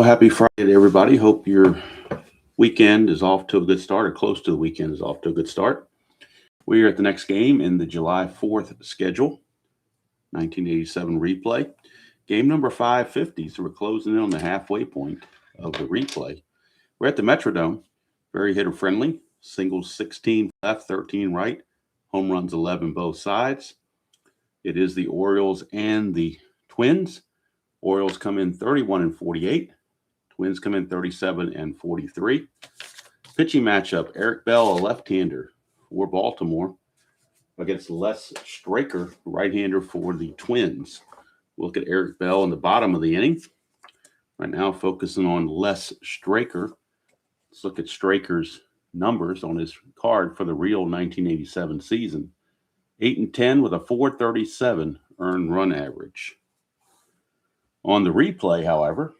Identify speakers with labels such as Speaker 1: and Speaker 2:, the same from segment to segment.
Speaker 1: Happy Friday to everybody. Hope your weekend is off to a good start, or close to the weekend is off to a good start. We are at the next game in the July 4th schedule, 1987 replay. Game number 550, so we're closing in on the halfway point of the replay. We're at the Metrodome, very hitter friendly. Singles 16 left, 13 right, home runs 11 both sides. It is the Orioles and the Twins. Orioles come in 31 and 48. Twins come in 37 and 43. Pitching matchup, Eric Bell, a left-hander for Baltimore, against Les Straker, right-hander for the Twins. We'll look at Eric Bell in the bottom of the inning. Right now, focusing on Les Straker. Let's look at Straker's numbers on his card for the real 1987 season. 8 and 10 with a 437 earned run average. On the replay, however,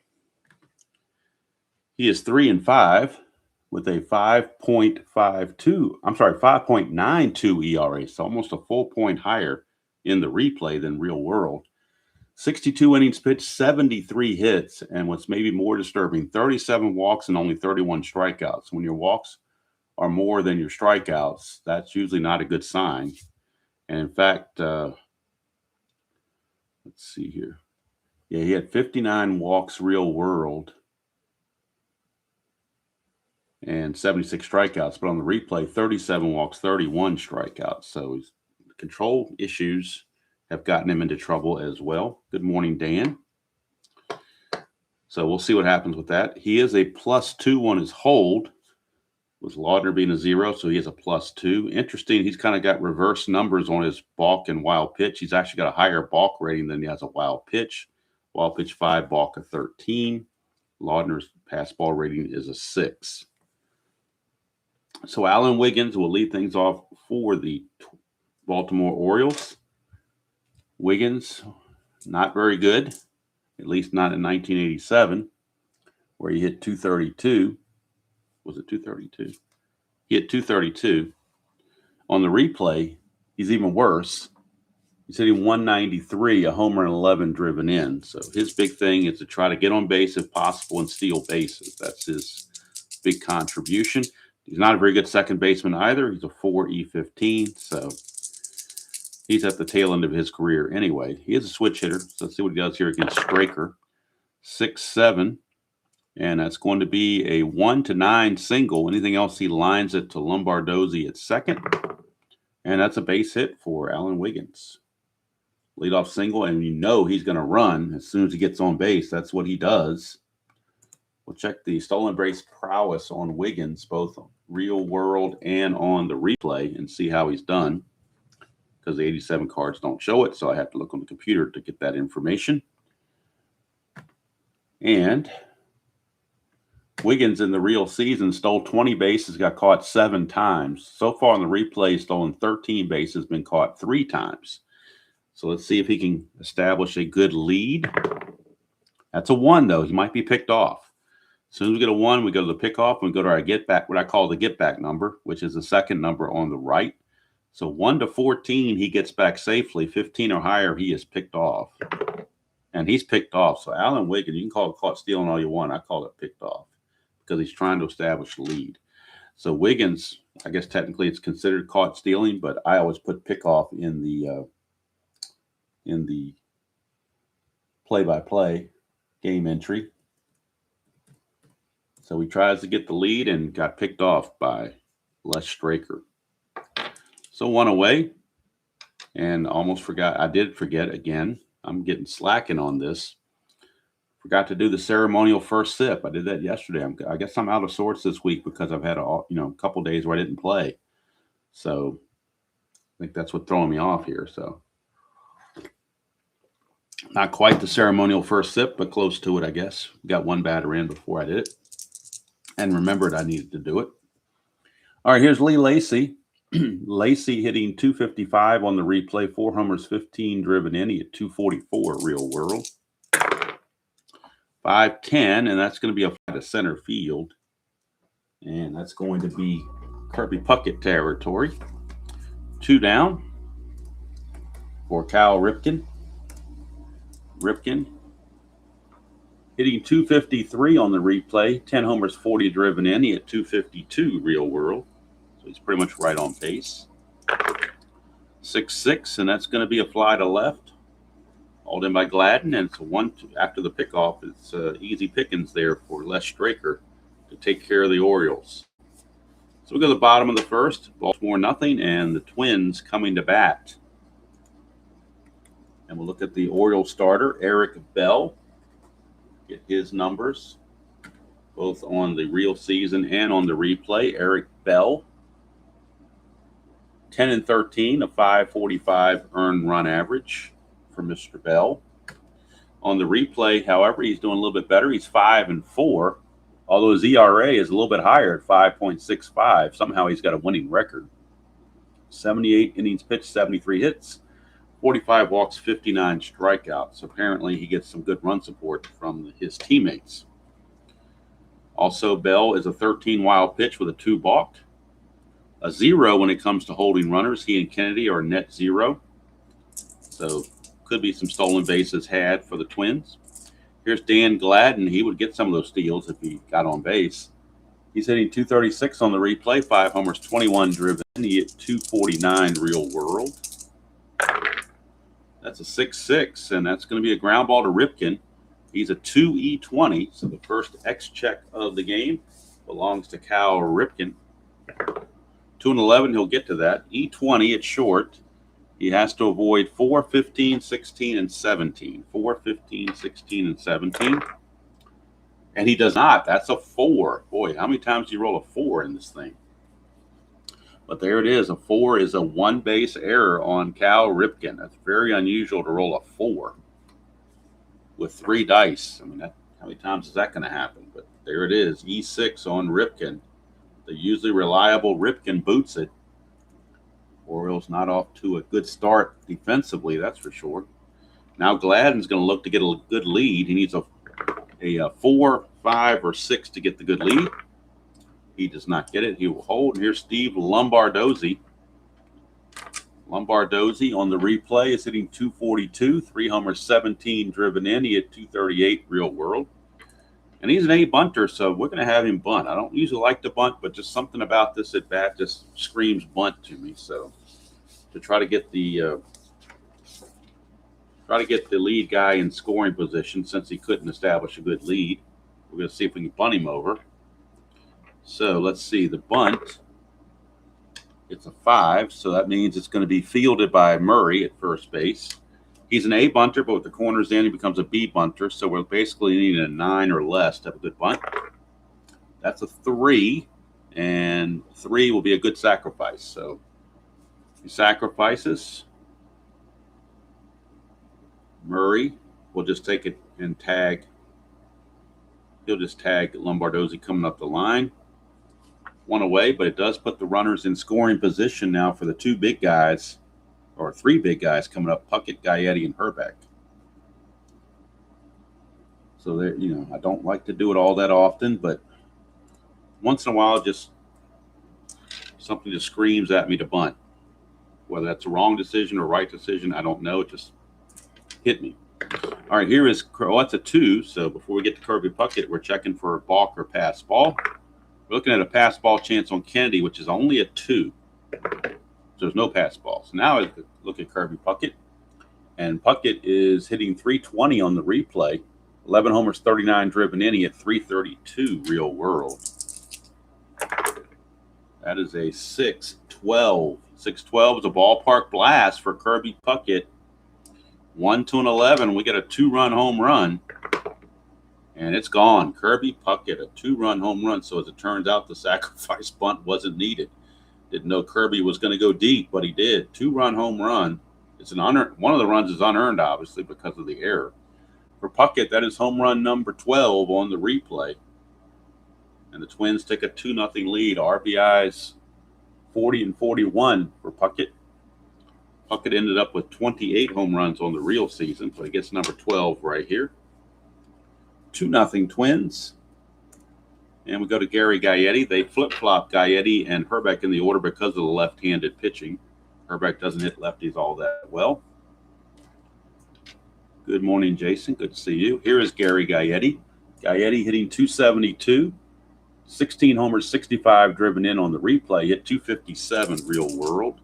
Speaker 1: he is 3 and 5 with a 5.92 ERA, so almost a full point higher in the replay than real world. 62 innings pitched, 73 hits, and what's maybe more disturbing, 37 walks and only 31 strikeouts. When your walks are more than your strikeouts, that's usually not a good sign. And in fact, let's see here. Yeah, he had 59 walks real world and 76 strikeouts, but on the replay, 37 walks, 31 strikeouts. So his control issues have gotten him into trouble as well. Good morning, Dan. So we'll see what happens with that. He is a +2 on his hold, with Laudner being a 0, so he has a +2. Interesting, he's kind of got reverse numbers on his balk and wild pitch. He's actually got a higher balk rating than he has a wild pitch. Wild pitch 5, balk a 13. Laudner's pass ball rating is a 6. So Alan Wiggins will lead things off for the Baltimore Orioles. Wiggins, not very good, at least not in 1987, where he hit 232. Was it 232? He hit 232. On the replay, he's even worse. He's hitting 193, a homer and 11 driven in. So his big thing is to try to get on base if possible and steal bases. That's his big contribution. He's not a very good second baseman either. He's a 4 E15, so he's at the tail end of his career anyway. He is a switch hitter, so let's see what he does here against Straker. 6-7, and that's going to be a 1-9 single. Anything else, he lines it to Lombardozzi at second, and that's a base hit for Alan Wiggins. Leadoff single, and you know he's going to run as soon as he gets on base. That's what he does. We'll check the stolen base prowess on Wiggins, both real world and on the replay, and see how he's done, because the 87 cards don't show it, so I have to look on the computer to get that information. And Wiggins in the real season stole 20 bases, got caught 7 times. So far on the replay, he's stolen 13 bases, been caught 3 times. So let's see if he can establish a good lead. That's a 1, though. He might be picked off. As soon as we get a 1, we go to the pickoff, and we go to our get back, what I call the get back number, which is the second number on the right. So 1 to 14, he gets back safely. 15 or higher, he is picked off. And he's picked off. So Alan Wiggins, you can call it caught stealing all you want. I call it picked off because he's trying to establish a lead. So Wiggins, I guess technically it's considered caught stealing, but I always put pick off in the play-by-play game entry. So he tries to get the lead and got picked off by Les Straker. So 1 away, and almost forgot. I did forget again. I'm getting slacking on this. Forgot to do the ceremonial first sip. I did that yesterday. I guess I'm out of sorts this week because I've had a couple days where I didn't play. So I think that's what's throwing me off here. So not quite the ceremonial first sip, but close to it, I guess. Got 1 batter in before I did it, and remembered I needed to do it. All right, here's Lee Lacy. Lacy hitting 255 on the replay, 4 homers, 15 driven in. He hit 244 real world. 5-10, and that's going to be a fly to center field. And that's going to be Kirby Puckett territory. 2 down for Cal Ripken. Ripken Hitting 253 on the replay, 10 homers, 40 driven in. He hit 252 real world. So he's pretty much right on pace. 6-6, and that's going to be a fly to left. Hauled in by Gladden, and it's a 1-2. After the pickoff, it's easy pickings there for Les Straker to take care of the Orioles. So we go to the bottom of the first. Baltimore nothing, and the Twins coming to bat. And we'll look at the Orioles starter, Eric Bell. Get his numbers, both on the real season and on the replay. Eric Bell, 10-13, a 5.45 earned run average for Mr. Bell. On the replay, however, he's doing a little bit better. He's 5-4, although his ERA is a little bit higher at 5.65. Somehow he's got a winning record. 78 innings pitched, 73 hits, 45 walks, 59 strikeouts. Apparently, he gets some good run support from his teammates. Also, Bell is a 13 wild pitch with a 2 balk. A 0 when it comes to holding runners. He and Kennedy are net 0. So, could be some stolen bases had for the Twins. Here's Dan Gladden. He would get some of those steals if he got on base. He's hitting 236 on the replay, 5 homers, 21 driven. He hit 249 real world. That's a 6-6, and that's going to be a ground ball to Ripken. He's a 2E20, so the first X check of the game belongs to Cal Ripken. 2-11, he'll get to that. E20, it's short. He has to avoid 4, 15, 16, and 17. 4, 15, 16, and 17. And he does not. That's a 4. Boy, how many times do you roll a 4 in this thing? But there it is. A 4 is a 1-base error on Cal Ripken. That's very unusual to roll a 4 with 3 dice. I mean, how many times is that going to happen? But there it is. E6 on Ripken. The usually reliable Ripken boots it. Orioles not off to a good start defensively, that's for sure. Now Gladden's going to look to get a good lead. He needs a 4, 5, or 6 to get the good lead. He does not get it. He will hold. And here's Steve Lombardozzi. Lombardozzi on the replay is hitting 242, 3 homers, 17 driven in. He hit 238 real world. And he's an A bunter, so we're going to have him bunt. I don't usually like to bunt, but just something about this at bat just screams bunt to me. So to try to get the lead guy in scoring position, since he couldn't establish a good lead, we're going to see if we can bunt him over. So let's see, the bunt, it's a 5, so that means it's going to be fielded by Murray at first base. He's an A bunter, but with the corners in, he becomes a B bunter, so we're basically needing a 9 or less to have a good bunt. That's a 3, and 3 will be a good sacrifice. So he sacrifices. Murray will just take it and tag. He'll just tag Lombardozzi coming up the line. 1 away, but it does put the runners in scoring position now for the 2 big guys, or 3 big guys coming up, Puckett, Gaetti, and Herbeck. So there, I don't like to do it all that often, but once in a while, just something just screams at me to bunt. Whether that's a wrong decision or right decision, I don't know. It just hit me. All right, here is, that's a 2. So before we get to Kirby Puckett, we're checking for a balk or pass ball. We're looking at a pass ball chance on Kennedy, which is only a 2. So there's no pass balls. Now I look at Kirby Puckett, and Puckett is hitting 320 on the replay. 11 homers, 39 driven in. He hit 332 real world. That is a 6-12. 6-12 is a ballpark blast for Kirby Puckett. 1-11. We get a 2-run home run. And it's gone. Kirby Puckett, a 2-run home run. So as it turns out, the sacrifice bunt wasn't needed. Didn't know Kirby was going to go deep, but he did. 2-run home run. It's an unearned. One of the runs is unearned, obviously, because of the error. For Puckett, that is home run number 12 on the replay. And the Twins take a 2-0 lead. RBIs 40 and 41 for Puckett. Puckett ended up with 28 home runs on the real season, so he gets number 12 right here. 2-0 Twins. And we go to Gary Gaetti. They flip-flop Gaetti and Herbeck in the order because of the left-handed pitching. Herbeck doesn't hit lefties all that well. Good morning, Jason. Good to see you. Here is Gary Gaetti. Gaetti hitting 272, 16 homers, 65 driven in on the replay, hit 257 real world.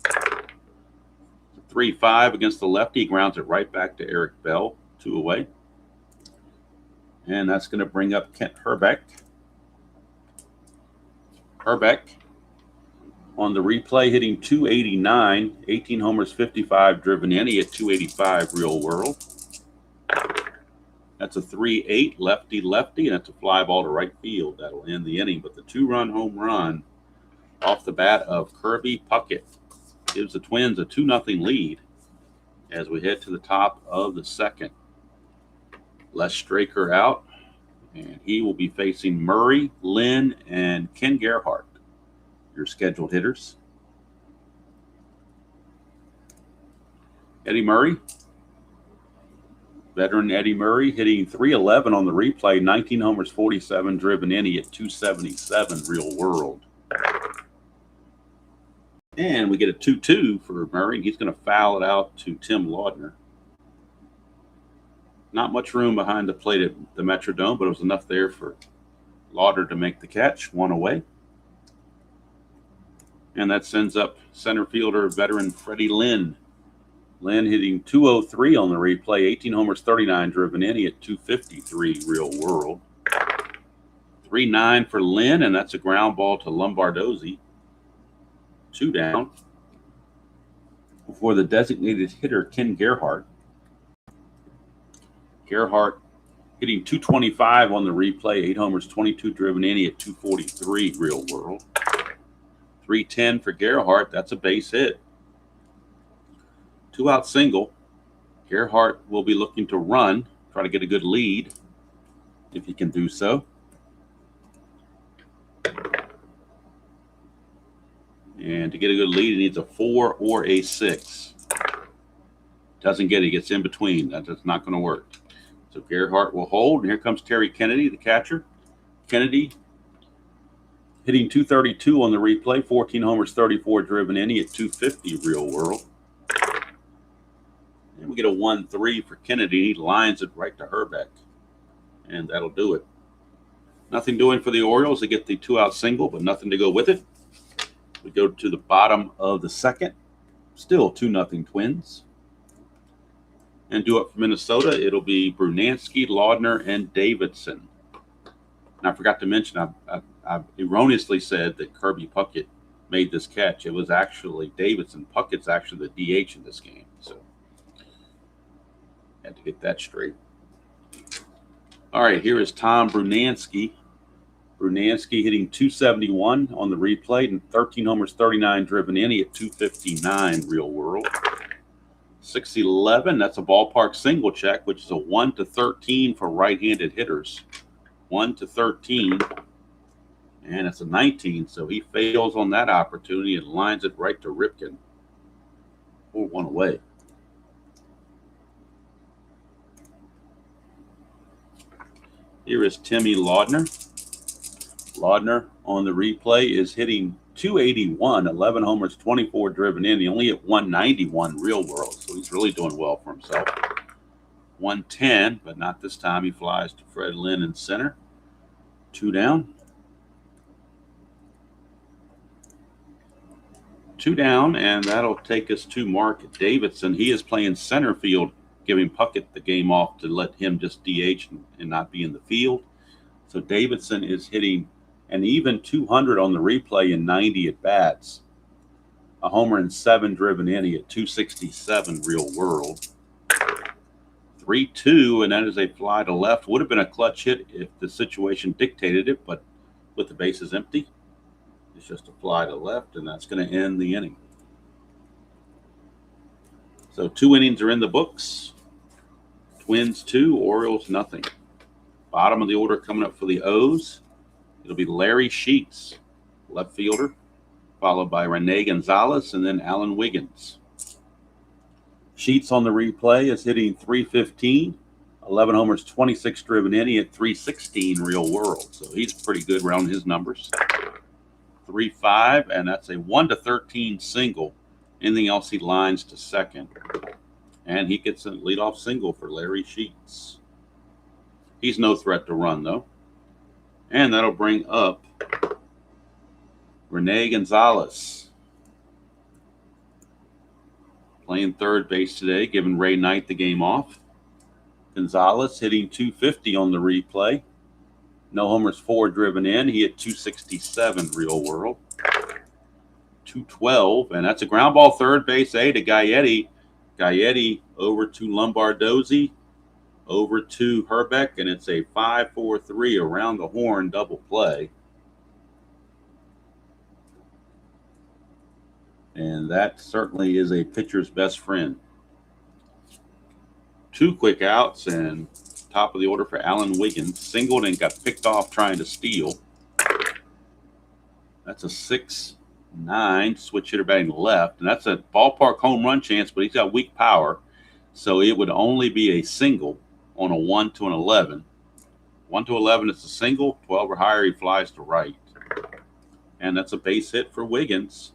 Speaker 1: 3-5 against the lefty, grounds it right back to Eric Bell, 2 away. And that's going to bring up Kent Herbeck. Herbeck on the replay hitting 289, 18 homers, 55 driven in. He hit 285 real world. That's a 3-8 lefty-lefty, and that's a fly ball to right field. That'll end the inning. But the 2-run home run off the bat of Kirby Puckett gives the Twins a 2-0 lead as we head to the top of the second. Les Straker out, and he will be facing Murray, Lynn, and Ken Gerhardt, your scheduled hitters. Eddie Murray. Veteran Eddie Murray hitting 311 on the replay, 19 homers, 47 driven in. He hit 277 real world. And we get a 2-2 for Murray, and he's going to foul it out to Tim Laudner. Not much room behind the plate at the Metrodome, but it was enough there for Laudner to make the catch, 1 away. And that sends up center fielder veteran Freddie Lynn. Lynn hitting 203 on the replay, 18 homers, 39 driven in. He hit 253 real world. 3-9 for Lynn, and that's a ground ball to Lombardozzi. 2 down for the designated hitter, Ken Gerhardt. Gerhardt hitting 225 on the replay, 8 homers, 22 driven in. He hit 243 real world. 3-10 for Gerhardt. That's a base hit. 2-out single. Gerhardt will be looking to run, try to get a good lead if he can do so. And to get a good lead, he needs a 4 or a 6. Doesn't get it. He gets in between. That's not going to work. So Gerhardt will hold. And here comes Terry Kennedy, the catcher. Kennedy hitting 232 on the replay, 14 homers, 34 driven in. He hit 250 real world. And we get a 1-3 for Kennedy. He lines it right to Herbeck. And that'll do it. Nothing doing for the Orioles. They get the 2-out single, but nothing to go with it. We go to the bottom of the second. Still 2-0 Twins. And do it for Minnesota. It'll be Brunansky, Laudner, and Davidson. And I forgot to mention, I erroneously said that Kirby Puckett made this catch. It was actually Davidson. Puckett's actually the DH in this game. So had to get that straight. All right, here is Tom Brunansky. Brunansky hitting 271 on the replay and 13 homers, 39 driven in. He hit 259 real world. 611, that's a ballpark single check, which is a 1-13 for right-handed hitters. 1-13, and it's a 19, so he fails on that opportunity and lines it right to Ripken. 4-1 away. Here is Timmy Laudner. Laudner on the replay is hitting 281, 11 homers, 24 driven in. He only hit 191 real world, so he's really doing well for himself. 110, but not this time. He flies to Fred Lynn in center. 2 down. 2 down, and that'll take us to Mark Davidson. He is playing center field, giving Puckett the game off to let him just DH and not be in the field. So Davidson is hitting an even 200 on the replay in 90 at bats. A homer and 7 driven in. He at 267 real world. 3-2, and that is a fly to left. Would have been a clutch hit if the situation dictated it, but with the bases empty, it's just a fly to left, and that's going to end the inning. So 2 innings are in the books. Twins 2, Orioles nothing. Bottom of the order coming up for the O's. It'll be Larry Sheets, left fielder, followed by Rene Gonzalez and then Alan Wiggins. Sheets on the replay is hitting 315, 11 homers, 26 driven in. He hit 316 real world, so he's pretty good around his numbers. 3-5, and that's a 1-13 single. Anything else, he lines to second. And he gets a leadoff single for Larry Sheets. He's no threat to run, though. And that'll bring up Rene Gonzalez, playing third base today, giving Ray Knight the game off. Gonzalez hitting 250 on the replay. No homers, 4 driven in. He hit 267 real world. 212, and that's a ground ball third base A to Gaetti. Gaetti over to Lombardozzi, over to Herbeck, and it's a 5-4-3 around the horn double play. And that certainly is a pitcher's best friend. 2 quick outs, and top of the order for Alan Wiggins. Singled and got picked off trying to steal. That's a 6-9 switch hitter batting left, and that's a ballpark home run chance, but he's got weak power, so it would only be a single on a 1 to an 11. 1 to 11 is a single. 12 or higher, he flies to right, and that's a base hit for Wiggins.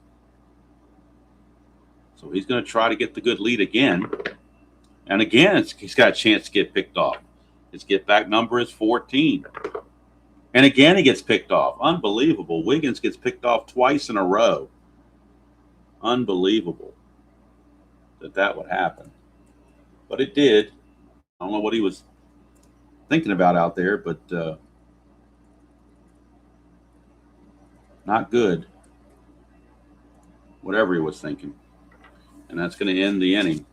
Speaker 1: So he's going to try to get the good lead again, and again he's got a chance to get picked off. His get back number is 14. And again, he gets picked off. Unbelievable. Wiggins gets picked off twice in a row. Unbelievable that would happen. But it did. I don't know what he was thinking about out there, but not good. Whatever he was thinking. And that's going to end the inning.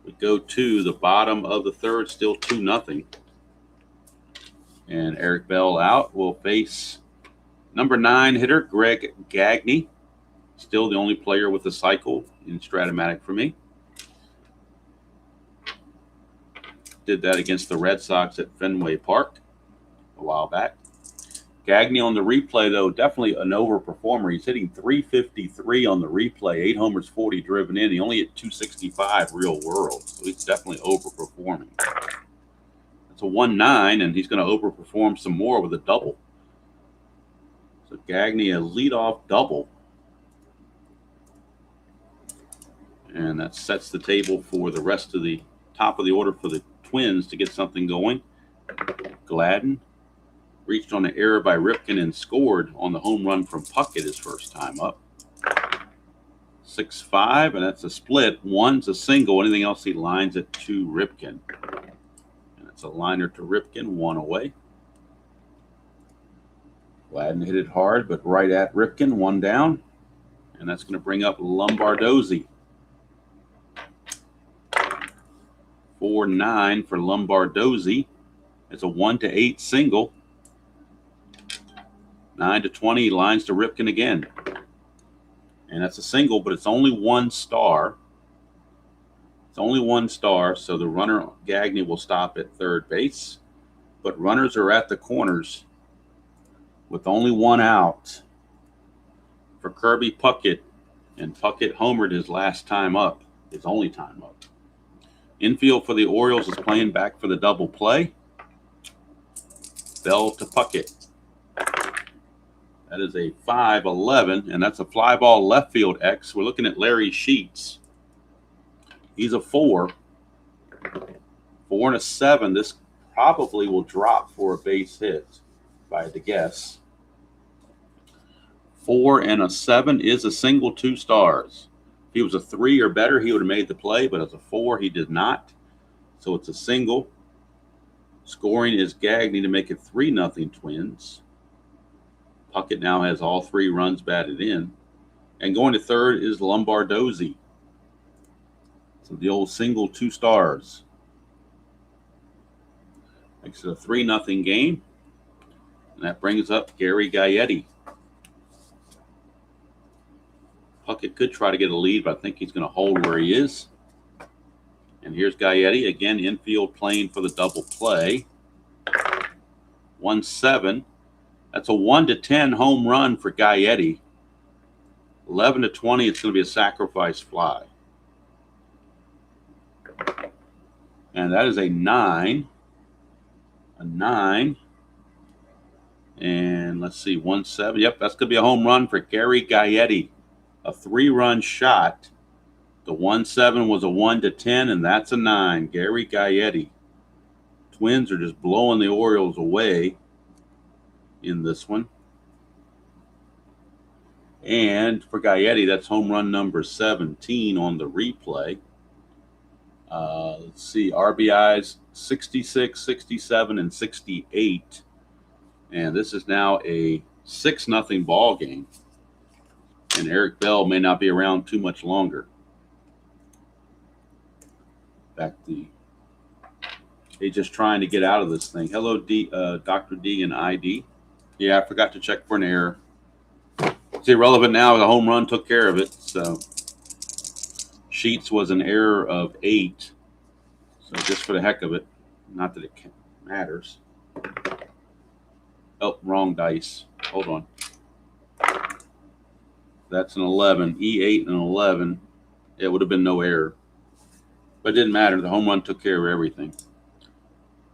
Speaker 1: We go to the bottom of the third, still 2-0. And Eric Bell out will face number 9 hitter, Greg Gagne. Still the only player with a cycle in Strat-O-Matic for me. Did that against the Red Sox at Fenway Park a while back. Gagne on the replay, though, definitely an overperformer. He's hitting 353 on the replay, 8 homers, 40 driven in. He only hit 265 real world, so he's definitely overperforming. It's a 1-9, and he's going to overperform some more with a double. So Gagne, a leadoff double. And that sets the table for the rest of the top of the order for the Twins to get something going. Gladden reached on an error by Ripken and scored on the home run from Puckett his first time up. 6-5, and that's a split. 1's a single. Anything else, he lines it to Ripken. And it's a liner to Ripken, 1 away. Gladden hit it hard, but right at Ripken, 1 down. And that's going to bring up Lombardozzi. 4-9 for Lombardozzi. It's a 1-8 single. 9-20, lines to Ripken again. And that's a single, but it's only 1 star. It's only 1 star, so the runner, Gagne, will stop at third base. But runners are at the corners with only 1 out for Kirby Puckett. And Puckett homered his last time up, his only time up. Infield for the Orioles is playing back for the double play. Bell to Puckett. That is a 5-11, and that's a fly ball left field X. We're looking at Larry Sheets. He's a 4. 4 and a 7. This probably will drop for a base hit, if I had to guess. 4 and a 7 is a single, 2 stars. If he was a 3 or better, he would have made the play, but as a 4, he did not. So it's a single. Scoring is Gagne to make it 3-0 Twins. Puckett now has all 3 runs batted in. And going to third is Lombardozzi. So the old single, 2 stars. Makes it a 3-0 game. And that brings up Gary Gaetti. Puckett could try to get a lead, but I think he's going to hold where he is. And here's Gaetti, again, infield playing for the double play. 1-7. That's a 1-10 home run for Gaetti. 11-20, it's going to be a sacrifice fly. And that is a 9. A 9. And let's see, 1-7. Yep, that's going to be a home run for Gary Gaetti. A 3-run shot. The 1-7 was a 1-10, and that's a 9. Gary Gaetti. Twins are just blowing the Orioles away in this one. And for Gaetti, that's home run number 17 on the replay. Let's see, RBIs 66, 67, and 68. And this is now a 6-0 ball game. And Eric Bell may not be around too much longer. He's just trying to get out of this thing. Hello, Dr. D and ID. Yeah, I forgot to check for an error. It's irrelevant now. The home run took care of it. So Sheets was an error of 8. So just for the heck of it, not that it matters. Oh, wrong dice. Hold on. That's an 11. E8 and 11. It would have been no error. But it didn't matter. The home run took care of everything.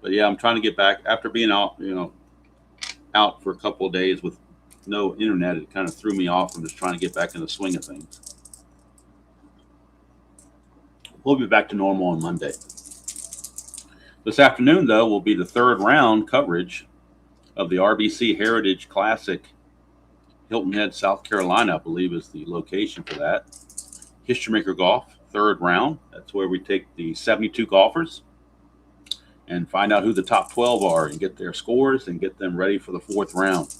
Speaker 1: But yeah, I'm trying to get back after being out, out for a couple of days with no internet. It kind of threw me off. I'm just trying to get back in the swing of things. We'll be back to normal on Monday. This afternoon, though, will be the third round coverage of the RBC Heritage Classic. Hilton Head, South Carolina, I believe, is the location for that. History Maker Golf, third round. That's where we take the 72 golfers and find out who the top 12 are and get their scores and get them ready for the fourth round.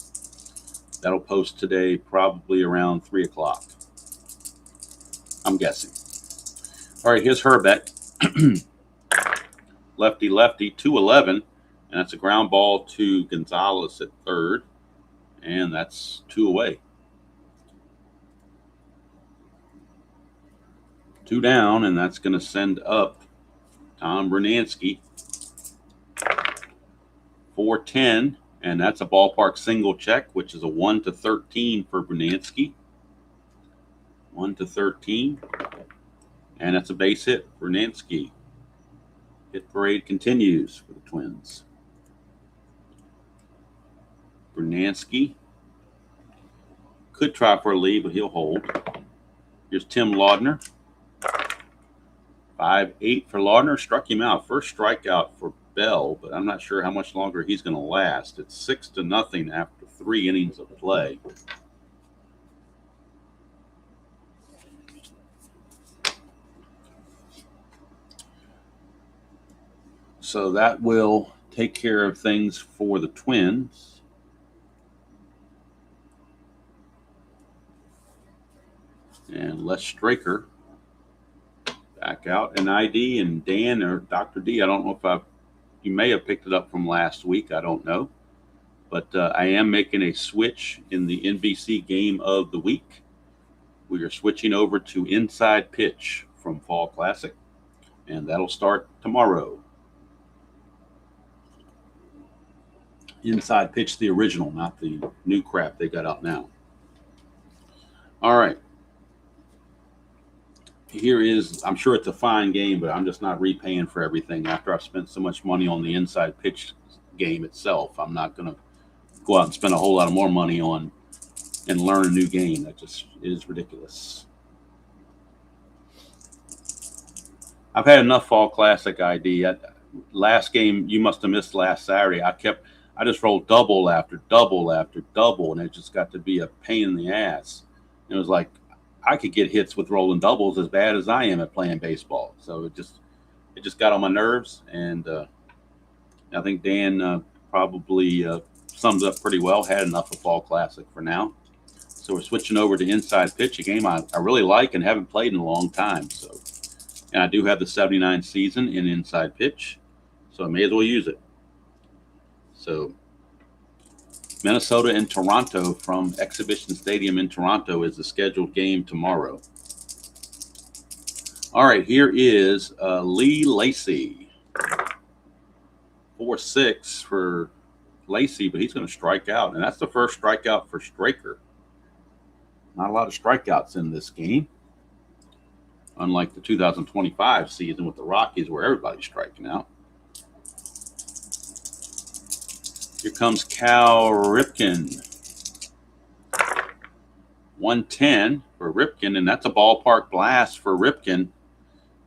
Speaker 1: That'll post today probably around 3 o'clock. I'm guessing. All right, here's Herbert. Lefty, 211. And that's a ground ball to Gonzalez at third. And that's 2 away. 2 down, and that's going to send up Tom Brunansky. 410, and that's a ballpark single check, which is a 1-13 for Brunansky. 1-13, and that's a base hit. Brunansky. Hit parade continues for the Twins. Brunansky could try for a lead, but he'll hold. Here's Tim Laudner. 5-8 for Laudner. Struck him out. First strikeout for Bell, but I'm not sure how much longer he's going to last. It's 6-0 after 3 innings of play. So that will take care of things for the Twins. And Les Straker back out. And ID and Dan or Dr. D, I don't know if you may have picked it up from last week. I don't know. But I am making a switch in the NBC game of the week. We are switching over to Inside Pitch from Fall Classic. And that'll start tomorrow. Inside Pitch, the original, not the new crap they got out now. All right. Here is, I'm sure it's a fine game, but I'm just not repaying for everything after I've spent so much money on the Inside Pitch game itself. I'm not going to go out and spend a whole lot of more money on and learn a new game. That just is ridiculous. I've had enough Fall Classic ID. Last game, you must have missed last Saturday. I just rolled double after double after double, and it just got to be a pain in the ass. It was like I could get hits with rolling doubles as bad as I am at playing baseball. So it just got on my nerves, and I think Dan probably sums up pretty well. Had enough of Fall Classic for now. So we're switching over to Inside Pitch, a game I really like and haven't played in a long time. So, and I do have the 79 season in Inside Pitch, so I may as well use it. So Minnesota and Toronto from Exhibition Stadium in Toronto is the scheduled game tomorrow. All right, here is Lee Lacy. 4-6 for Lacy, but he's going to strike out. And that's the first strikeout for Straker. Not a lot of strikeouts in this game. Unlike the 2025 season with the Rockies where everybody's striking out. Here comes Cal Ripken. 110 for for Ripken, and that's a ballpark blast for Ripken.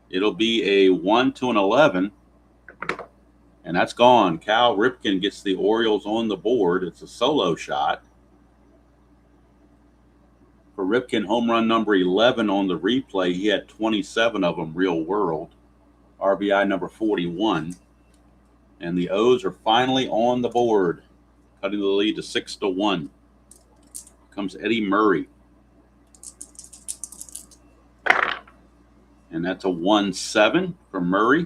Speaker 1: It'll be a 1 to an 11, and that's gone. Cal Ripken gets the Orioles on the board. It's a solo shot. For Ripken, home run number 11 on the replay. He had 27 of them real world. RBI number 41. And the O's are finally on the board, cutting the lead to 6 to 1. Comes Eddie Murray. And that's a 1-7 for Murray.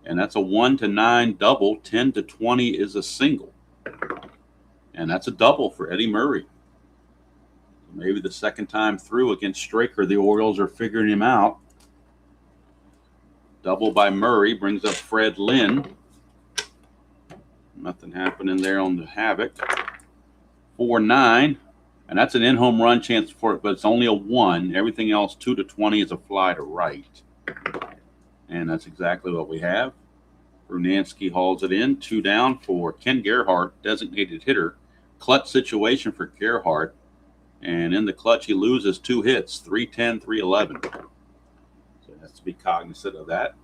Speaker 1: And that's a 1 to 9 double. 10 to 20 is a single. And that's a double for Eddie Murray. Maybe the second time through against Straker, the Orioles are figuring him out. Double by Murray brings up Fred Lynn. Nothing happening there on the Havoc. 4-9. And that's an in-home run chance for it, but it's only a 1. Everything else, 2 to 20, is a fly to right. And that's exactly what we have. Brunansky hauls it in. 2 down for Ken Gerhardt, designated hitter. Clutch situation for Gerhardt. And in the clutch, he loses 2 hits, 310, 311. So he has to be cognizant of that.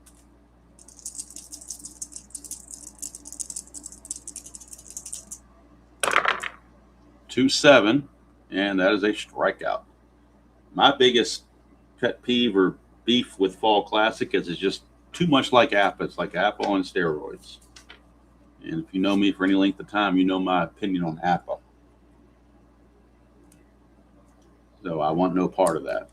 Speaker 1: (2-7), and that is a strikeout. My biggest pet peeve or beef with Fall Classic is it's just too much like Appa. It's like Appa on steroids. And if you know me for any length of time, you know my opinion on Appa. So I want no part of that.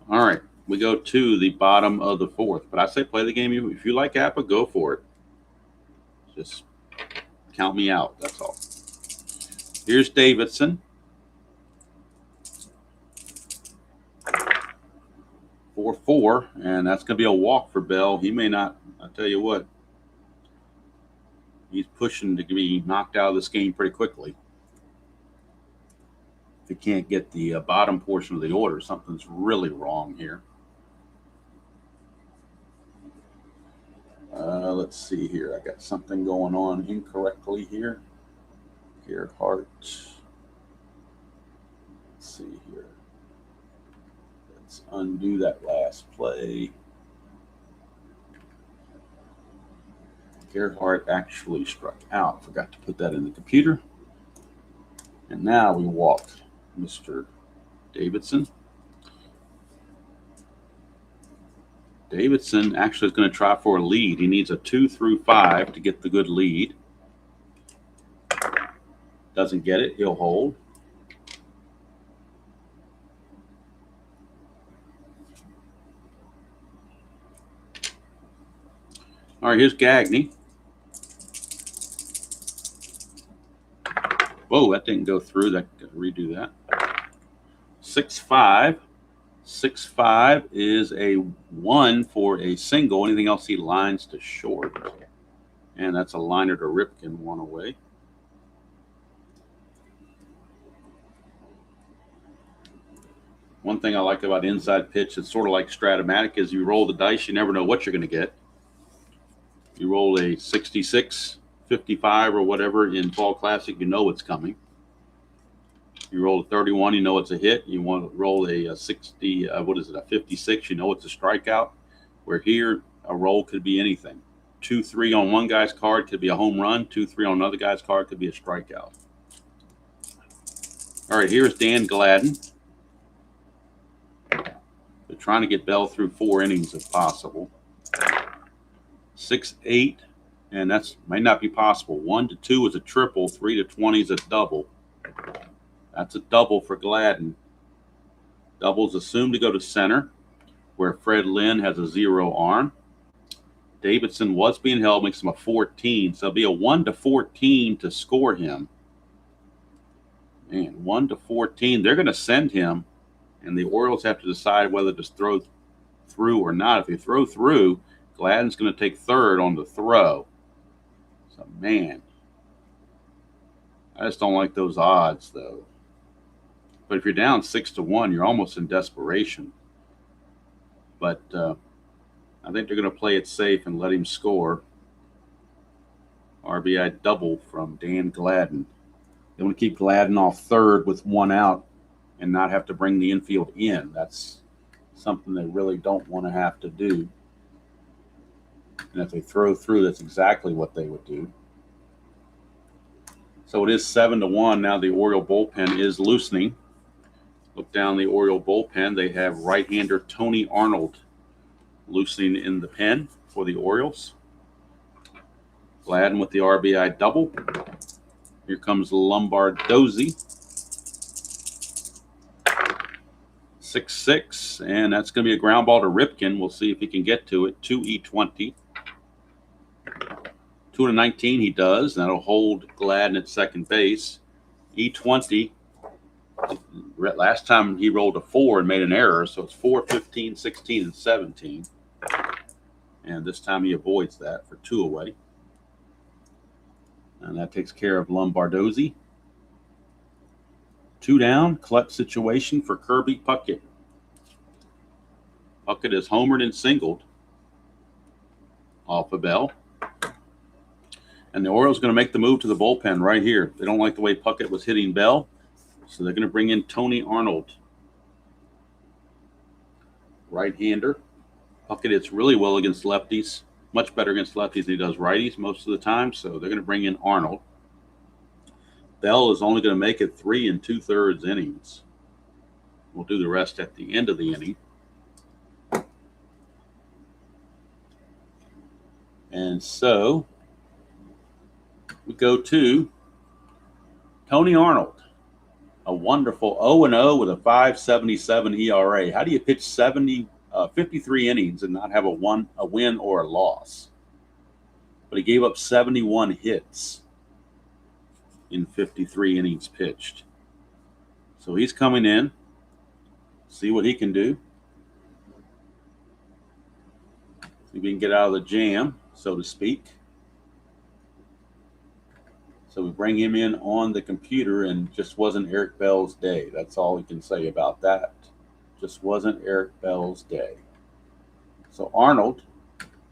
Speaker 1: All right, we go to the bottom of the 4th. But I say play the game. If you like Appa, go for it. Just count me out, that's all. Here's Davidson. 4-4, and that's going to be a walk for Bell. He may not, I'll tell you what, he's pushing to be knocked out of this game pretty quickly. If he can't get the bottom portion of the order, something's really wrong here. Let's see here. I got something going on incorrectly here. Gerhardt. Let's see here. Let's undo that last play. Gerhardt actually struck out. Forgot to put that in the computer. And now we walk Mr. Davidson. Davidson actually is going to try for a lead. He needs a 2 through 5 to get the good lead. Doesn't get it, he'll hold. All right, here's Gagne. Whoa, that didn't go through. That redo that. 6-5. 6-5 is a 1 for a single. Anything else he lines to short. And that's a liner to Ripken, 1 away. One thing I like about inside pitch, it's sort of like Strat-O-Matic, is you roll the dice, you never know what you're going to get. You roll a 66, 55, or whatever in Fall Classic, you know what's coming. You roll a 31, you know it's a hit. You want to roll a 60, a 56, you know it's a strikeout. Where here, a roll could be anything. 2-3 on one guy's card could be a home run. 2-3 on another guy's card could be a strikeout. All right, here's Dan Gladden. They're trying to get Bell through 4 innings if possible. 6-8, and that's might not be possible. 1 to 2 is a triple. 3 to 20 is a double. That's a double for Gladden. Double's assumed to go to center, where Fred Lynn has a 0 arm. Davidson was being held, makes him a 14. So it'll be a 1 to 14 to score him. Man, 1 to 14. They're going to send him, and the Orioles have to decide whether to throw through or not. If they throw through, Gladden's going to take third on the throw. So, man, I just don't like those odds, though. But if you're down 6 to 1, you're almost in desperation. But I think they're going to play it safe and let him score. RBI double from Dan Gladden. They want to keep Gladden off third with 1 out and not have to bring the infield in. That's something they really don't want to have to do. And if they throw through, that's exactly what they would do. So it is 7-1. Now the Oriole bullpen is loosening. Look down the Oriole bullpen. They have right-hander Tony Arnold loosening in the pen for the Orioles. Gladden with the RBI double. Here comes Lombardozzi. 6-6, and that's going to be a ground ball to Ripken. We'll see if he can get to it. 2-E-20. 2-19 he does. That'll hold Gladden at second base. E20. Last time he rolled a 4 and made an error, so it's 4, 15, 16, and 17. And this time he avoids that for 2 away. And that takes care of Lombardozzi. 2 down, clutch situation for Kirby Puckett. Puckett is homered and singled off of Bell. And the Orioles going to make the move to the bullpen right here. They don't like the way Puckett was hitting Bell, so they're going to bring in Tony Arnold. Right-hander. Puckett hits really well against lefties, much better against lefties than he does righties most of the time, so they're going to bring in Arnold. Bell is only going to make it 3 2/3 innings. We'll do the rest at the end of the inning. And so we go to Tony Arnold, a wonderful 0-0 with a 5.77 ERA. How do you pitch 53 innings and not have a win or a loss? But he gave up 71 hits in 53 innings pitched. So he's coming in, see what he can do. See if we can get out of the jam, so to speak. So we bring him in on the computer, and just wasn't Eric Bell's day. That's all we can say about that. Just wasn't Eric Bell's day. So Arnold,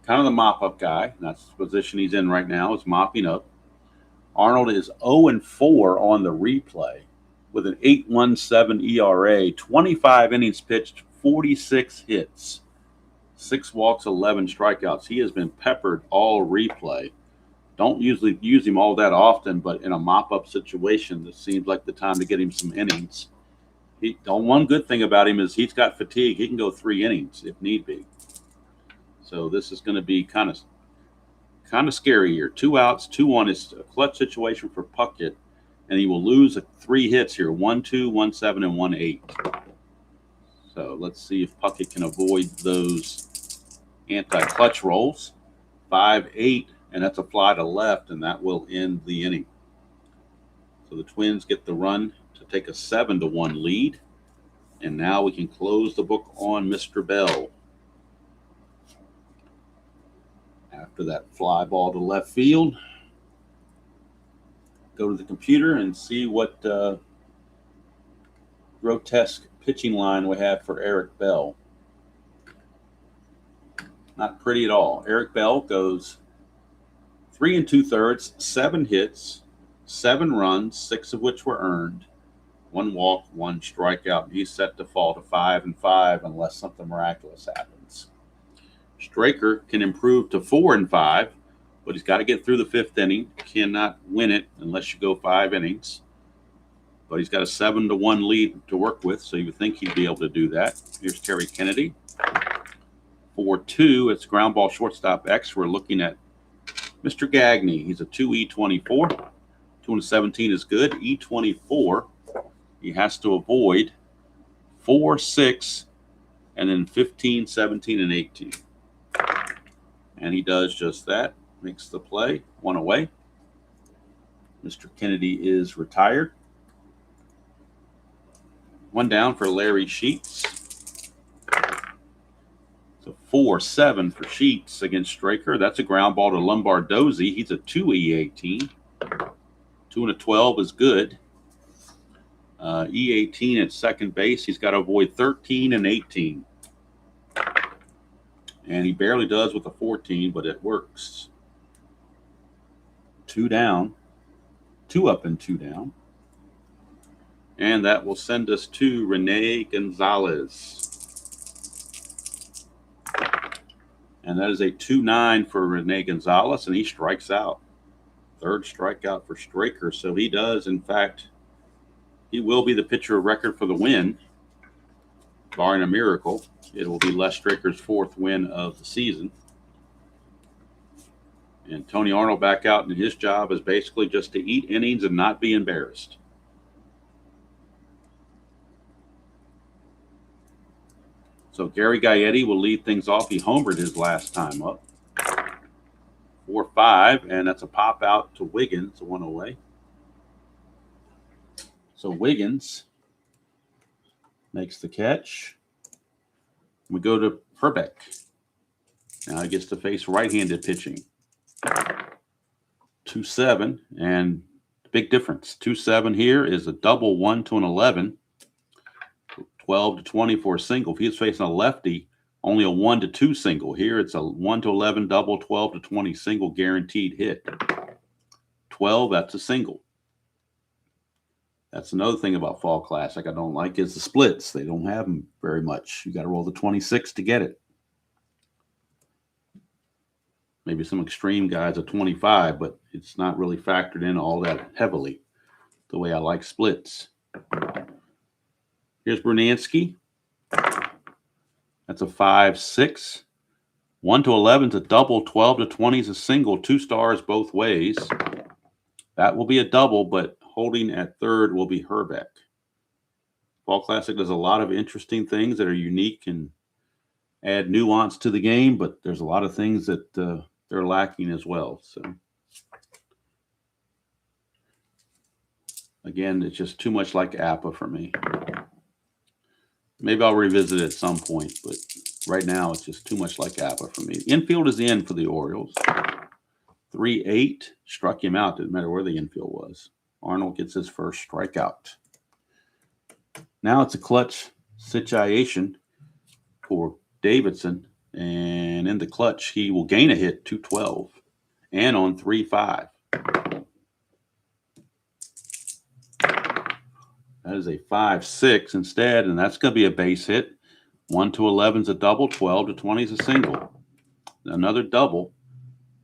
Speaker 1: kind of the mop-up guy, and that's the position he's in right now, is mopping up. Arnold is 0-4 on the replay with an 8.17 ERA, 25 innings pitched, 46 hits, 6 walks, 11 strikeouts. He has been peppered all replay. Don't usually use him all that often, but in a mop-up situation, this seems like the time to get him some innings. One good thing about him is he's got fatigue. He can go 3 innings if need be. So this is going to be kind of scary here. 2 outs, 2-1 is a clutch situation for Puckett, and he will lose 3 hits here: 1-2, 1-7, and 1-8. So let's see if Puckett can avoid those anti-clutch rolls. 5-8, and that's a fly to left, and that will end the inning. So the Twins get the run to take a 7-1 lead, and now we can close the book on Mr. Bell. After that fly ball to left field, go to the computer and see what grotesque pitching line we have for Eric Bell. Not pretty at all. Eric Bell goes 3 2/3, 7 hits, 7 runs, 6 of which were earned, 1 walk, 1 strikeout. He's set to fall to 5-5 unless something miraculous happens. Straker can improve to 4-5, but he's got to get through the 5th inning. Cannot win it unless you go 5 innings. But he's got a 7-1 lead to work with, so you would think he'd be able to do that. Here's Terry Kennedy. 4-2, it's ground ball shortstop X. We're looking at Mr. Gagne. He's a 2-E-24. 2-17 is good. E-24, he has to avoid 4, 6, and then 15, 17, and 18. And he does just that. Makes the play. 1 away. Mr. Kennedy is retired. 1 down for Larry Sheets. So 4-7 for Sheets against Straker. That's a ground ball to Lombardozzi. He's a 2-E-18. 2-12 is good. E-18 at second base. He's got to avoid 13 and 18. And he barely does with a 14, but it works. 2 down. 2 up and 2 down. And that will send us to Rene Gonzalez. And that is a 2-9 for Rene Gonzalez, and he strikes out. Third strikeout for Straker. So he does, in fact, he will be the pitcher of record for the win, barring a miracle. It will be Les Straker's 4th win of the season. And Tony Arnold back out, and his job is basically just to eat innings and not be embarrassed. So Gary Gaetti will lead things off. He homered his last time up. 4-5, and that's a pop out to Wiggins, one away. So Wiggins makes the catch. We go to Herbeck. Now he gets to face right-handed pitching. 2-7, and big difference. 2-7 here is a double 1 to an 11. 12 to 20 for a single. If he's facing a lefty, only a 1 to 2 single. Here it's a 1 to 11 double, 12 to 20 single guaranteed hit. 12, that's a single. That's another thing about Fall Classic I don't like is the splits. They don't have them very much. You got to roll the 26 to get it. Maybe some extreme guys are 25, but it's not really factored in all that heavily the way I like splits. Here's Brunansky. That's a 5-6. 1 to 11 is a double, 12 to 20 is a single, 2 stars both ways. That will be a double, but holding at third will be Herbeck. Fall Classic does a lot of interesting things that are unique and add nuance to the game, but there's a lot of things that they're lacking as well. So again, it's just too much like APA for me. Maybe I'll revisit it at some point, but right now it's just too much like APA for me. Infield is in for the Orioles. 3-8, struck him out. Didn't matter where the infield was. Arnold gets his first strikeout. Now it's a clutch situation for Davidson. And in the clutch, he will gain a hit, 212, and on 3-5. That is a 5-6 instead, and that's going to be a base hit. 1 to 11 is a double, 12 to 20 is a single. Another double,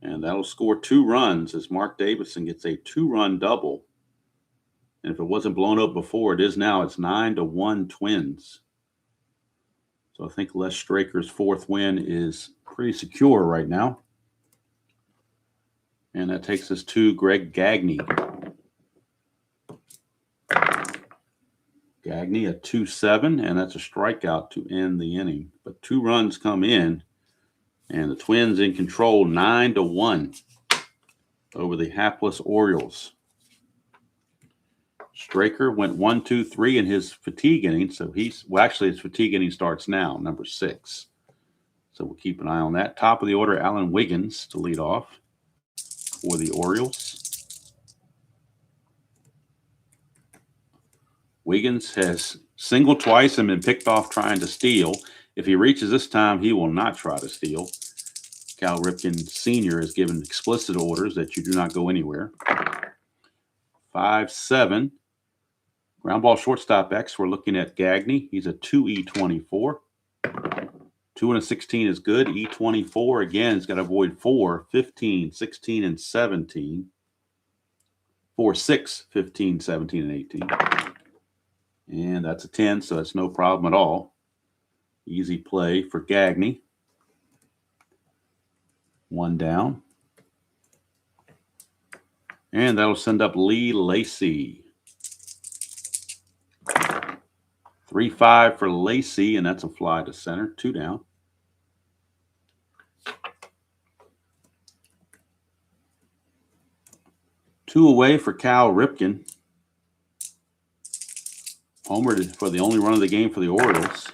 Speaker 1: and that'll score 2 runs as Mark Davidson gets a 2-run double. And if it wasn't blown up before, it is now. It's 9-1 Twins. So I think Les Straker's 4th win is pretty secure right now. And that takes us to Greg Gagne. Gagne, a 2-7, and that's a strikeout to end the inning. But 2 runs come in, and the Twins in control 9-1 over the hapless Orioles. Straker went 1-2-3 in his fatigue inning, so actually his fatigue inning starts now, number 6. So we'll keep an eye on that. Top of the order, Alan Wiggins to lead off for the Orioles. Wiggins has singled twice and been picked off trying to steal. If he reaches this time, he will not try to steal. Cal Ripken Sr. has given explicit orders that you do not go anywhere. 5-7. Ground ball shortstop X, we're looking at Gagne. He's a 2E24. 2-16 is good. E24, again, he's got to avoid 4, 15, 16, and 17. 4, 6, 15, 17, and 18. And that's a 10, so that's no problem at all. Easy play for Gagne. 1 down. And that'll send up Lee Lacy. 3-5 for Lacy, and that's a fly to center. 2 down. Two away for Cal Ripken. Homered for the only run of the game for the Orioles.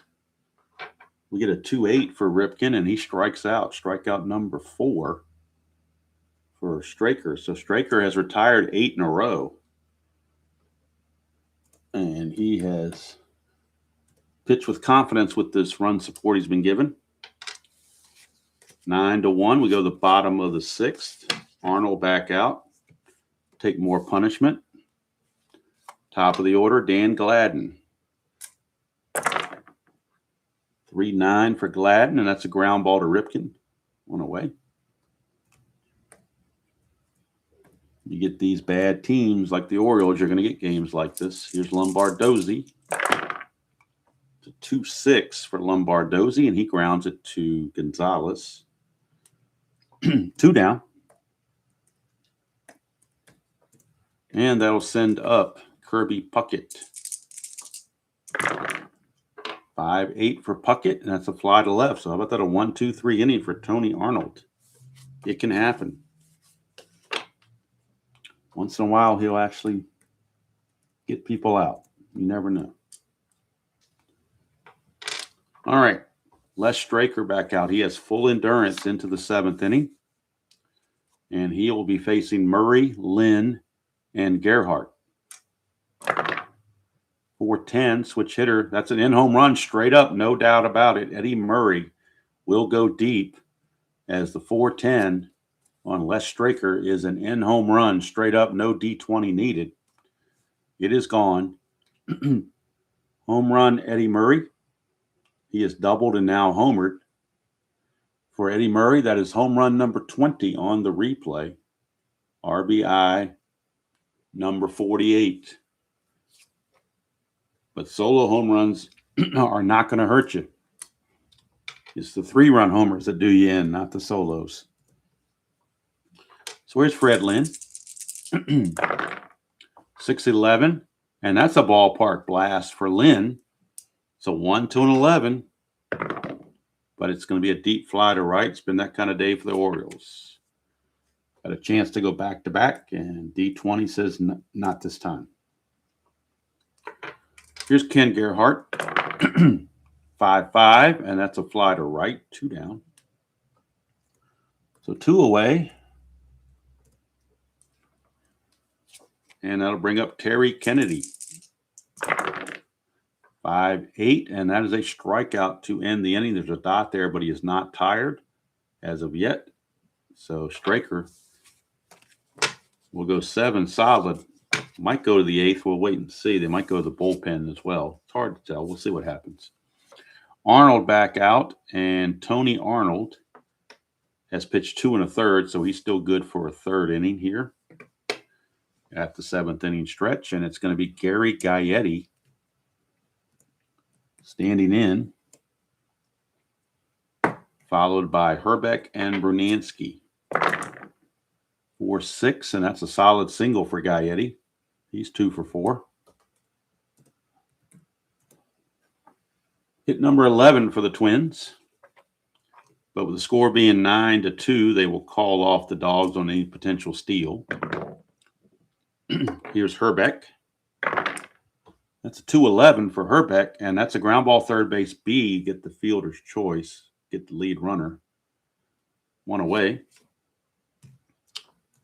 Speaker 1: We get a 2-8 for Ripken, and he strikes out. Strikeout number 4 for Straker. So Straker has retired 8 in a row. And he has pitched with confidence with this run support he's been given. 9-1. We go to the bottom of the 6th. Arnold back out. Take more punishment. Top of the order, Dan Gladden. 3-9 for Gladden, and that's a ground ball to Ripken. One away. You get these bad teams like the Orioles, you're going to get games like this. Here's Lombardozzi. It's a 2-6 for Lombardozzi, and he grounds it to Gonzalez. 2 down. And that'll send up Kirby Puckett. 5-8 for Puckett, and that's a fly to left. So how about that, a 1-2-3 inning for Tony Arnold? It can happen. Once in a while, he'll actually get people out. You never know. All right, Les Straker back out. He has full endurance into the 7th inning. And he will be facing Murray, Lynn, and Gerhardt. 4-10, switch hitter. That's an in-home run straight up, no doubt about it. Eddie Murray will go deep as the 4-10 on Les Straker is an in-home run straight up, no D20 needed. It is gone. Home run, Eddie Murray. He is doubled and now homered. For Eddie Murray, that is home run number 20 on the replay. RBI number 48. But solo home runs are not going to hurt you. It's the 3-run homers that do you in, not the solos. So where's Fred Lynn? 6-11, and that's a ballpark blast for Lynn. So 1-11, but it's going to be a deep fly to right. It's been that kind of day for the Orioles. Got a chance to go back-to-back, and D20 says not this time. Here's Ken Gerhardt, 5-5, and that's a fly to right, 2 down. So 2 away. And that'll bring up Terry Kennedy. 5-8, and that is a strikeout to end the inning. There's a dot there, but he is not tired as of yet. So Straker will go 7 solid. Might go to the 8th. We'll wait and see. They might go to the bullpen as well. It's hard to tell. We'll see what happens. Arnold back out, and Tony Arnold has pitched 2 1/3, so he's still good for a 3rd inning here at the 7th inning stretch, and it's going to be Gary Gaetti standing in, followed by Herbeck and Brunansky. 4-6, and that's a solid single for Gaetti. He's 2 for 4. Hit number 11 for the Twins. But with the score being 9-2, they will call off the Dogs on any potential steal. Here's Herbeck. That's a 2-11 for Herbeck, and that's a ground ball third base B. Get the fielder's choice. Get the lead runner. 1 away.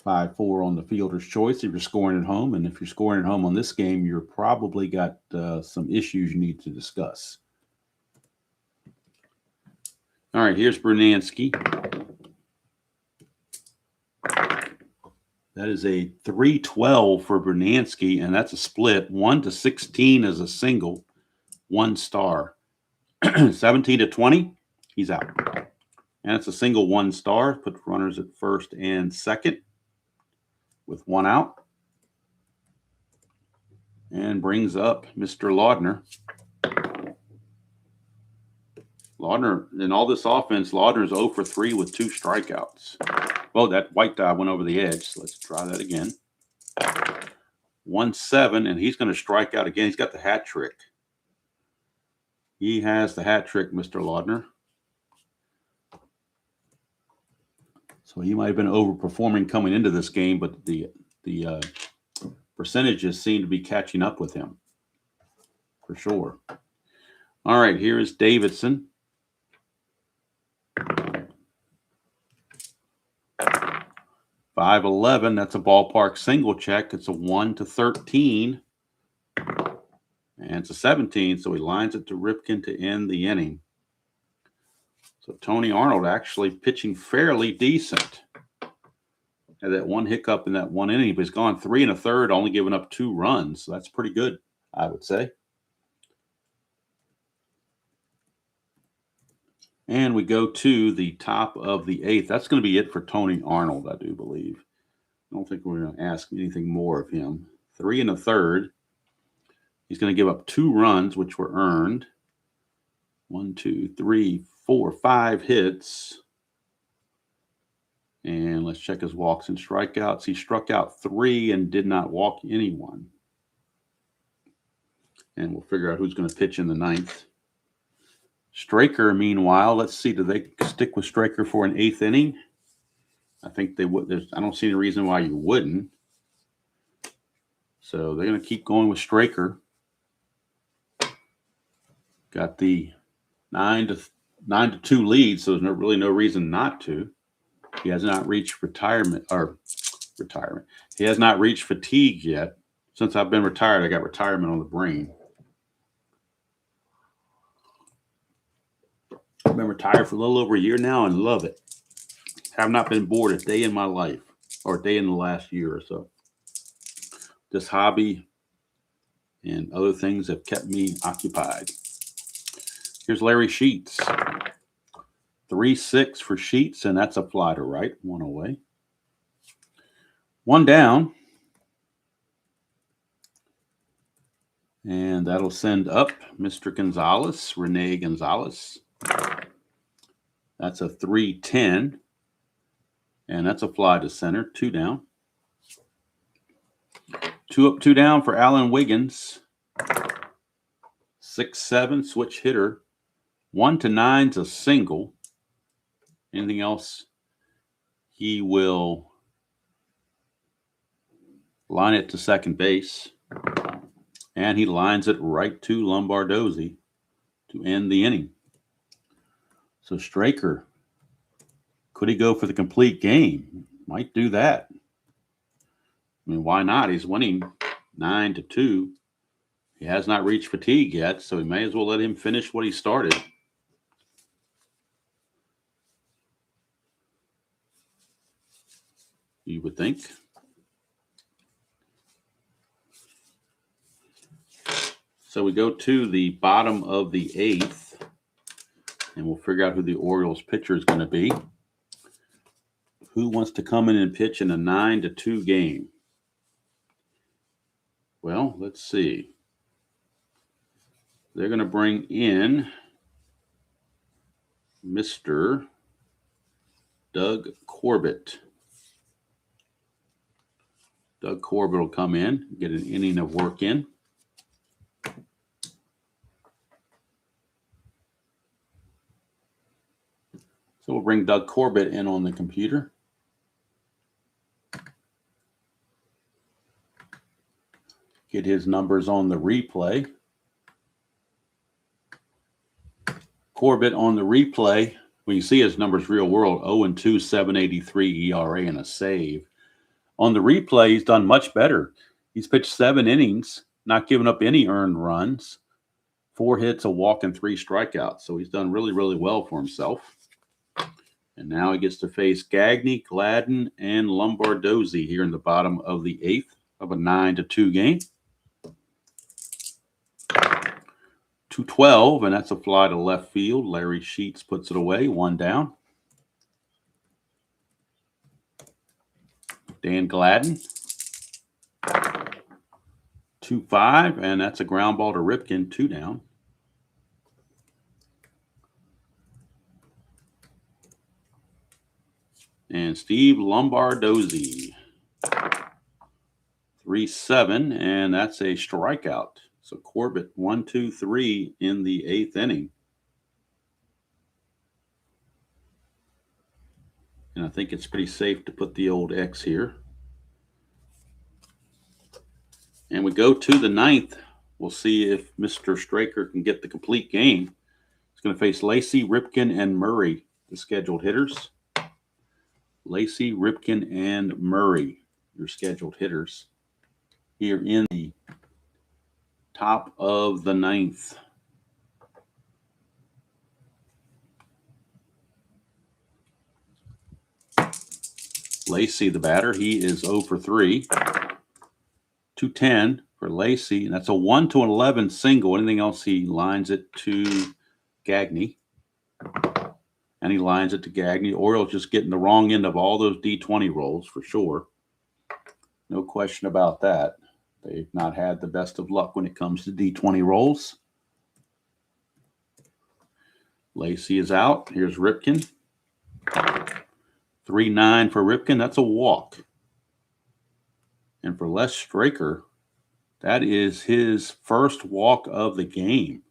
Speaker 1: 5-4 on the fielder's choice if you're scoring at home. And if you're scoring at home on this game, you're probably got some issues you need to discuss. All right, here's Brunansky. That is a 3-12 for Brunansky, and that's a split. 1-16 is a single, 1 star. 17-20, he's out. And it's a single 1 star. Put runners at first and second with 1 out. And brings up Mr. Laudner. Laudner, in all this offense, Laudner's 0 for 3 with 2 strikeouts. Well, that white die went over the edge. So let's try that again. 1-7, and he's going to strike out again. He's got the hat trick. He has the hat trick, Mr. Laudner. So he might have been overperforming coming into this game, but the percentages seem to be catching up with him for sure. All right, here is Davidson. 5-11, that's a ballpark single check. It's a 1-13. And it's a 17, so he lines it to Ripken to end the inning. So Tony Arnold actually pitching fairly decent Had that one hiccup in that one inning, but he's gone 3 1/3, only giving up 2 runs. So that's pretty good, I would say. And we go to the top of the 8th. That's going to be it for Tony Arnold, I do believe. I don't think we're going to ask anything more of him. 3 1/3. He's going to give up 2 runs, which were earned. 1, 2, 3, 4, 5 hits. And let's check his walks and strikeouts. He struck out 3 and did not walk anyone. And we'll figure out who's going to pitch in the 9th. Straker, meanwhile, let's see. Do they stick with Straker for an 8th inning? I think they would. I don't see any reason why you wouldn't. So they're going to keep going with Straker. Got the 9-2 lead, so there's really no reason not to. He has not reached retirement. He has not reached fatigue yet. Since I've been retired, I got retirement on the brain. I've been retired for a little over a year now and love it. Have not been bored a day in my life, or a day in the last year or so. This hobby and other things have kept me occupied. Here's Larry Sheets. 3-6 for Sheets, and that's a fly to right, 1 away. 1 down. And that'll send up Mr. Gonzalez, Rene Gonzalez. That's a 3-10. And that's a fly to center, 2 down. 2 up, 2 down for Alan Wiggins. 6-7, switch hitter. 1 to 9's a single. Anything else? He will line it to second base. And he lines it right to Lombardozzi to end the inning. So Straker, could he go for the complete game? Might do that. I mean, why not? He's winning 9-2. He has not reached fatigue yet, so we may as well let him finish what he started. You would think. So we go to the bottom of the 8th, and we'll figure out who the Orioles pitcher is going to be. Who wants to come in and pitch in a 9-2 game? Well, let's see. They're going to bring in Mr. Doug Corbett. Doug Corbett will come in, get an inning of work in. So we'll bring Doug Corbett in on the computer. Get his numbers on the replay. Corbett on the replay. Well, you see his numbers real world. 0-2, 7.83 ERA and a save. On the replay, he's done much better. He's pitched 7 innings, not giving up any earned runs, 4 hits, a walk, and 3 strikeouts. So he's done really, really well for himself. And now he gets to face Gagne, Gladden, and Lombardozzi here in the bottom of the 8th of a 9-2 game. 2-12, and that's a fly to left field. Larry Sheets puts it away, 1 down. Dan Gladden. 2-5, and that's a ground ball to Ripken, 2 down. And Steve Lombardozzi. 3-7, and that's a strikeout. So Corbett, 1, 2, 3 in the 8th inning. And I think it's pretty safe to put the old X here. And we go to the 9th. We'll see if Mr. Straker can get the complete game. He's going to face Lacey, Ripken, and Murray, the scheduled hitters. Lacey, Ripken, and Murray, your scheduled hitters, here in the top of the 9th. Lacey, the batter, he is 0 for 3. 210 for Lacey, and that's a 1 to 11 single. Anything else, he lines it to Gagne. And he lines it to Gagne. Orioles just getting the wrong end of all those D20 rolls for sure. No question about that. They've not had the best of luck when it comes to D20 rolls. Lacey is out. Here's Ripken. 3-9 for Ripken. That's a walk. And for Les Straker, that is his first walk of the game.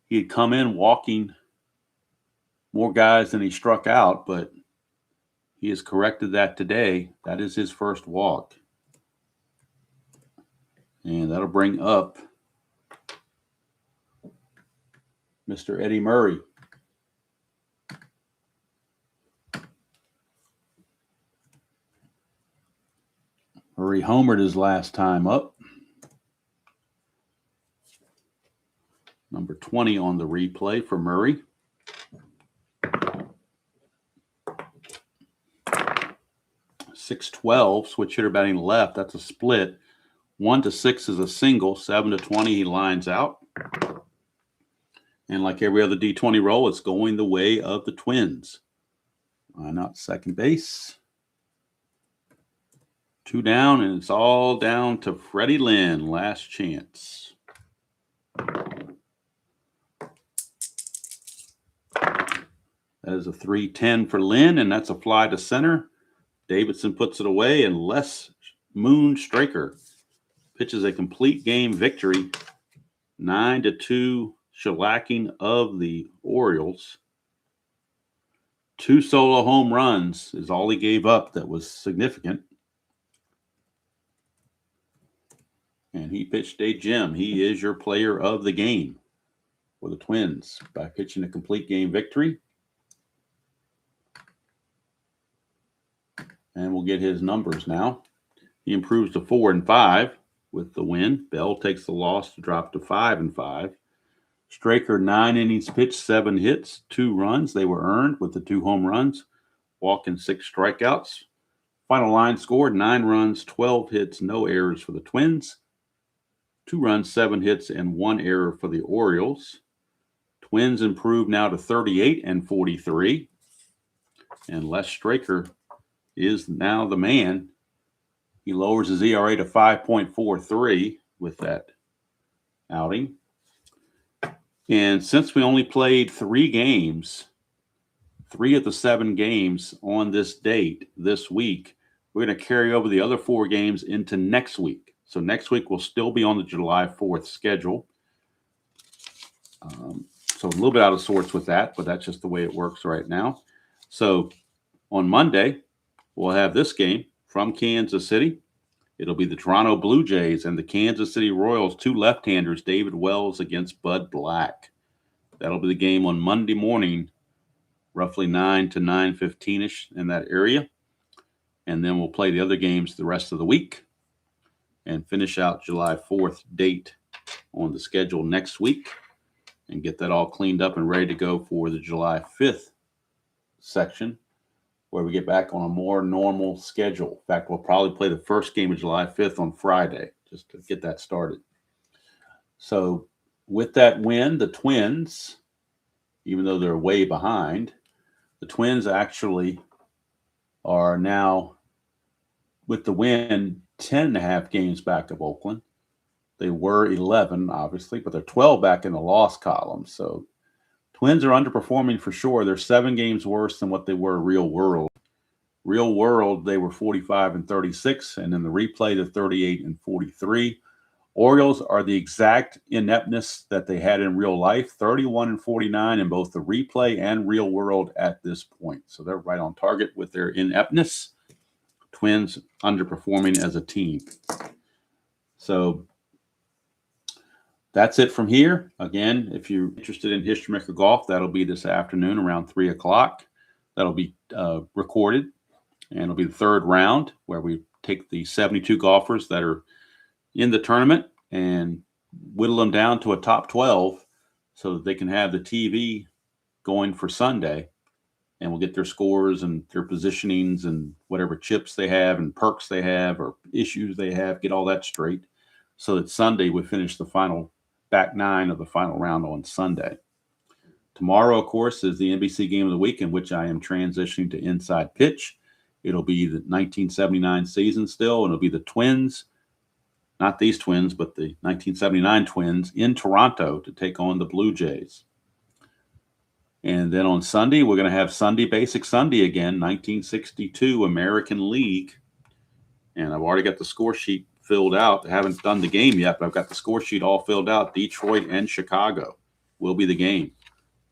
Speaker 1: He had come in walking more guys than he struck out, but he has corrected that today. That is his first walk. And that'll bring up Mr. Eddie Murray. Murray homered his last time up. Number 20 on the replay for Murray. .612, switch hitter batting left. That's a split. 1 to 6 is a single. 7 to 20, he lines out. And like every other D20 roll, it's going the way of the Twins. Why not second base? 2 down, and it's all down to Freddie Lynn. Last chance. That is a 3-10 for Lynn, and that's a fly to center. Davidson puts it away, and Les Moon Straker pitches a complete game victory. 9-2 shellacking of the Orioles. 2 solo home runs is all he gave up that was significant. And he pitched a gem. He is your player of the game for the Twins by pitching a complete game victory. And we'll get his numbers now. He improves to 4-5 with the win. Bell takes the loss to drop to 5-5. Straker, 9 innings pitched, 7 hits, 2 runs. They were earned with the 2 home runs. Walk and 6 strikeouts. Final line scored 9 runs, 12 hits, no errors for the Twins. 2 runs, 7 hits, and 1 error for the Orioles. Twins improve now to 38-43. And Les Straker is now the man. He lowers his ERA to 5.43 with that outing. And since we only played 3 games, 3 of the 7 games on this date this week, we're going to carry over the other 4 games into next week. So next week will still be on the July 4th schedule. So a little bit out of sorts with that, but that's just the way it works right now. So on Monday, we'll have this game from Kansas City. It'll be the Toronto Blue Jays and the Kansas City Royals, 2 left-handers, David Wells against Bud Black. That'll be the game on Monday morning, roughly 9 to 9:15-ish in that area. And then we'll play the other games the rest of the week and finish out July 4th date on the schedule next week and get that all cleaned up and ready to go for the July 5th section, where we get back on a more normal schedule. In fact, we'll probably play the first game of July 5th on Friday, just to get that started. So with that win, the Twins, even though they're way behind, the Twins actually are now, with the win, 10.5 games back of Oakland. They were 11, obviously, but they're 12 back in the loss column. So Twins are underperforming for sure. They're 7 games worse than what they were real world. Real world, they were 45-36, and in the replay, they're 38-43. Orioles are the exact ineptness that they had in real life, 31-49 in both the replay and real world at this point. So they're right on target with their ineptness. Twins underperforming as a team. So that's it from here. Again, if you're interested in History Maker Golf, that'll be this afternoon around 3 o'clock. That'll be recorded, and it'll be the 3rd round where we take the 72 golfers that are in the tournament and whittle them down to a top 12 so that they can have the TV going for Sunday. and we'll get their scores and their positionings and whatever chips they have and perks they have or issues they have, get all that straight. So that Sunday we finish the final back nine of the final round on Sunday. Tomorrow, of course, is the NBC game of the week in which I am transitioning to Inside Pitch. It'll be the 1979 season still, and it'll be the Twins, not these Twins, but the 1979 Twins in Toronto to take on the Blue Jays. And then on Sunday, we're going to have Sunday Basic Sunday again, 1962 American League. And I've already got the score sheet filled out. I haven't done the game yet, but I've got the score sheet all filled out. Detroit and Chicago will be the game,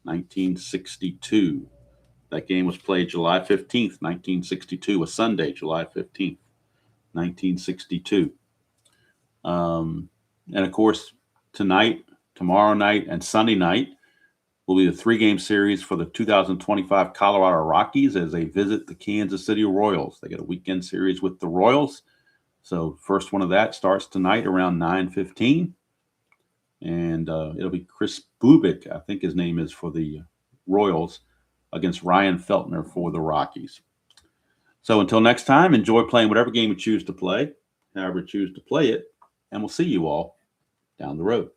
Speaker 1: 1962. That game was played July 15th, 1962, a Sunday, July 15th, 1962. And of course, tonight, tomorrow night, and Sunday night will be the 3-game series for the 2025 Colorado Rockies as they visit the Kansas City Royals. They get a weekend series with the Royals. So first one of that starts tonight around 9:15. And it'll be Chris Bubik, I think his name is, for the Royals, against Ryan Feltner for the Rockies. So until next time, enjoy playing whatever game you choose to play, however you choose to play it, and we'll see you all down the road.